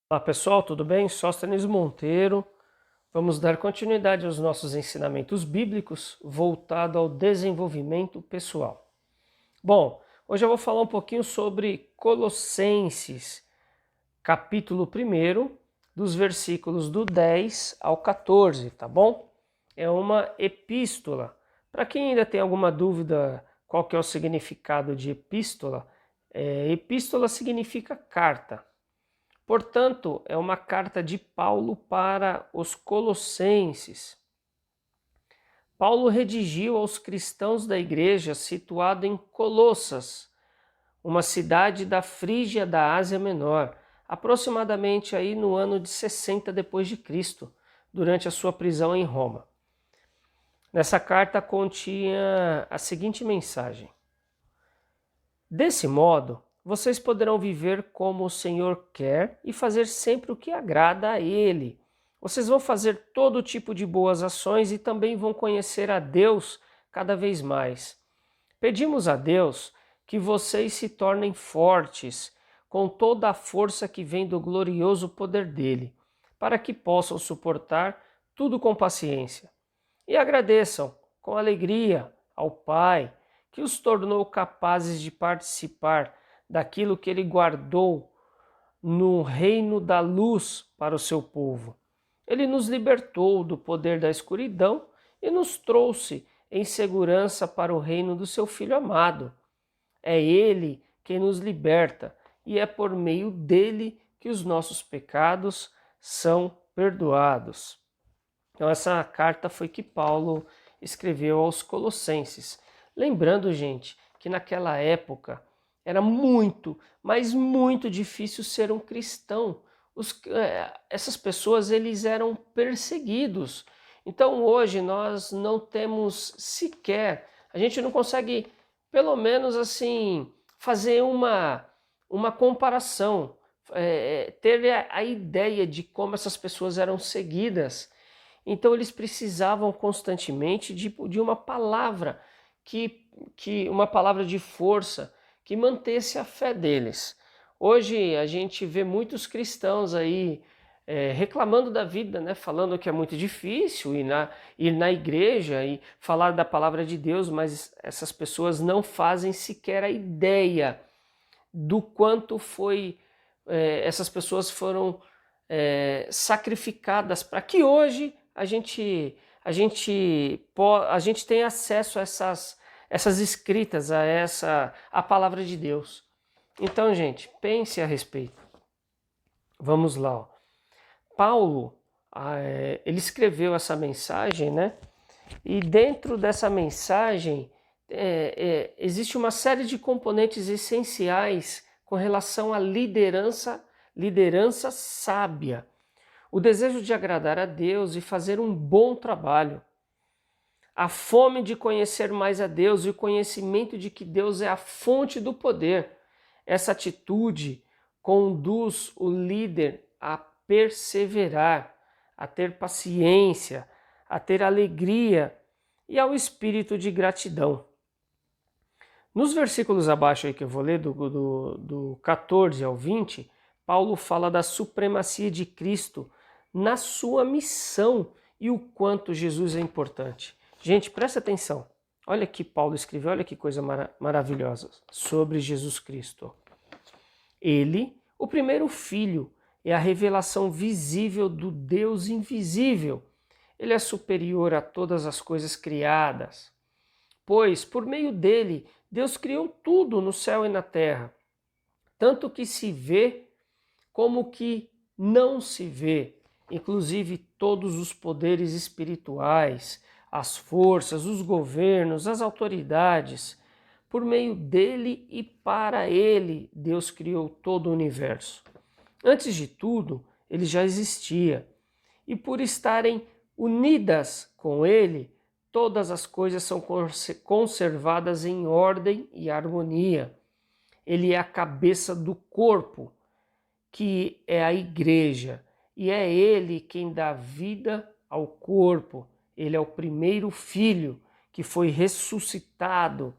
Olá pessoal, tudo bem? Sóstenes Monteiro. Vamos dar continuidade aos nossos ensinamentos bíblicos voltado ao desenvolvimento pessoal. Bom, hoje eu vou falar um pouquinho sobre Colossenses, capítulo 1, dos versículos do 10 ao 14, tá bom? É uma epístola. Para quem ainda tem alguma dúvida qual que é o significado de epístola, epístola significa carta. Portanto, é uma carta de Paulo para os Colossenses. Paulo redigiu aos cristãos da igreja situada em Colossas, uma cidade da Frígia da Ásia Menor, aproximadamente aí no ano de 60 depois de Cristo, durante a sua prisão em Roma. Nessa carta continha a seguinte mensagem: desse modo, vocês poderão viver como o Senhor quer e fazer sempre o que agrada a Ele. Vocês vão fazer todo tipo de boas ações e também vão conhecer a Deus cada vez mais. Pedimos a Deus que vocês se tornem fortes com toda a força que vem do glorioso poder dele, para que possam suportar tudo com paciência. E agradeçam com alegria ao Pai, que os tornou capazes de participar daquilo que ele guardou no reino da luz para o seu povo. Ele nos libertou do poder da escuridão e nos trouxe em segurança para o reino do seu Filho amado. É ele quem nos liberta e é por meio dele que os nossos pecados são perdoados. Então essa carta foi que Paulo escreveu aos Colossenses. Lembrando, gente, que naquela época era muito, mas muito difícil ser um cristão. Essas pessoas eles eram perseguidos. Então hoje nós não temos sequer, a gente não consegue, pelo menos assim, fazer uma comparação, ter a ideia de como essas pessoas eram seguidas. Então eles precisavam constantemente de uma palavra uma palavra de força que mantesse a fé deles. Hoje a gente vê muitos cristãos aí reclamando da vida, né? Falando que é muito difícil ir na igreja e falar da palavra de Deus, mas essas pessoas não fazem sequer a ideia do quanto essas pessoas foram sacrificadas para que hoje a gente tem acesso a essas escritas, a palavra de Deus. Então, gente, pense a respeito. Vamos lá. Ó. Paulo, ele escreveu essa mensagem, né? E dentro dessa mensagem existe uma série de componentes essenciais com relação à liderança sábia. O desejo de agradar a Deus e fazer um bom trabalho. A fome de conhecer mais a Deus e o conhecimento de que Deus é a fonte do poder. Essa atitude conduz o líder a perseverar, a ter paciência, a ter alegria e ao espírito de gratidão. Nos versículos abaixo aí que eu vou ler, do 14 ao 20, Paulo fala da supremacia de Cristo na sua missão e o quanto Jesus é importante. Gente, presta atenção. Olha que Paulo escreveu, olha que coisa maravilhosa sobre Jesus Cristo. Ele, o primeiro filho, é a revelação visível do Deus invisível. Ele é superior a todas as coisas criadas. Pois, por meio dele, Deus criou tudo no céu e na terra, tanto que se vê como que não se vê, inclusive todos os poderes espirituais, as forças, os governos, as autoridades. Por meio dele e para ele, Deus criou todo o universo. Antes de tudo, ele já existia, e por estarem unidas com ele, todas as coisas são conservadas em ordem e harmonia. Ele é a cabeça do corpo, que é a igreja, e é ele quem dá vida ao corpo. Ele é o primeiro filho que foi ressuscitado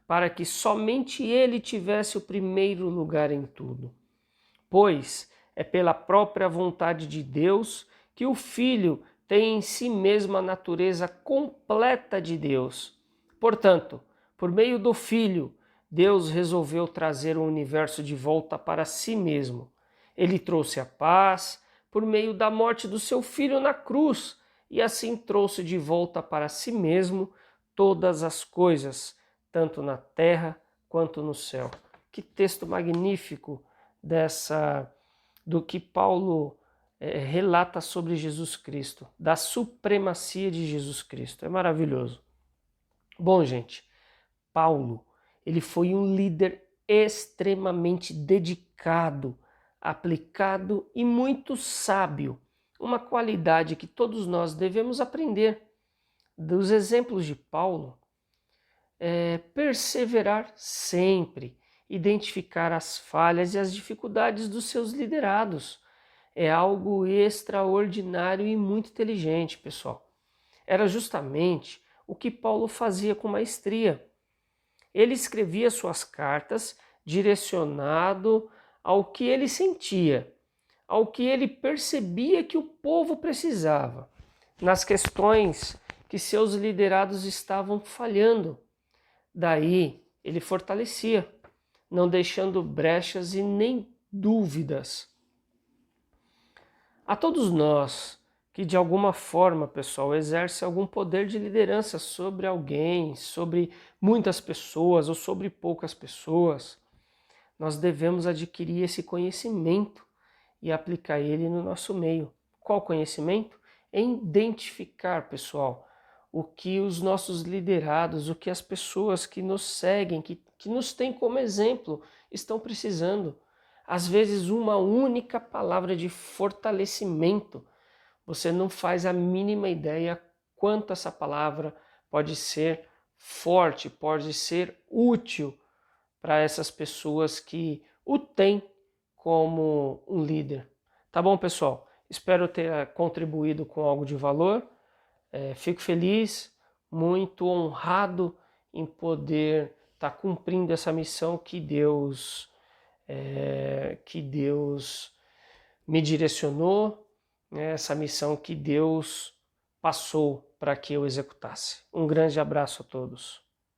para que somente ele tivesse o primeiro lugar em tudo. Pois É pela própria vontade de Deus que o Filho tem em si mesmo a natureza completa de Deus. Portanto, por meio do Filho, Deus resolveu trazer o universo de volta para si mesmo. Ele trouxe a paz por meio da morte do seu Filho na cruz e assim trouxe de volta para si mesmo todas as coisas, tanto na terra quanto no céu. Que texto magnífico do que Paulo relata sobre Jesus Cristo, da supremacia de Jesus Cristo. É maravilhoso. Bom, gente, Paulo, ele foi um líder extremamente dedicado, aplicado e muito sábio. Uma qualidade que todos nós devemos aprender dos exemplos de Paulo é perseverar sempre, identificar as falhas e as dificuldades dos seus liderados. É algo extraordinário e muito inteligente, pessoal. Era justamente o que Paulo fazia com maestria. Ele escrevia suas cartas direcionado ao que ele sentia, ao que ele percebia que o povo precisava, nas questões que seus liderados estavam falhando. Daí ele fortalecia, não deixando brechas e nem dúvidas. A todos nós que de alguma forma, pessoal, exerce algum poder de liderança sobre alguém, sobre muitas pessoas ou sobre poucas pessoas, nós devemos adquirir esse conhecimento e aplicar ele no nosso meio. Qual conhecimento? Em identificar, pessoal, o que os nossos liderados, o que as pessoas que nos seguem, que nos têm como exemplo, estão precisando. Às vezes uma única palavra de fortalecimento, você não faz a mínima ideia quanto essa palavra pode ser forte, pode ser útil para essas pessoas que o têm como um líder. Tá bom, pessoal? Espero ter contribuído com algo de valor. Fico feliz, muito honrado em poder estar cumprindo essa missão que Deus me direcionou, né, essa missão que Deus passou para que eu executasse. Um grande abraço a todos.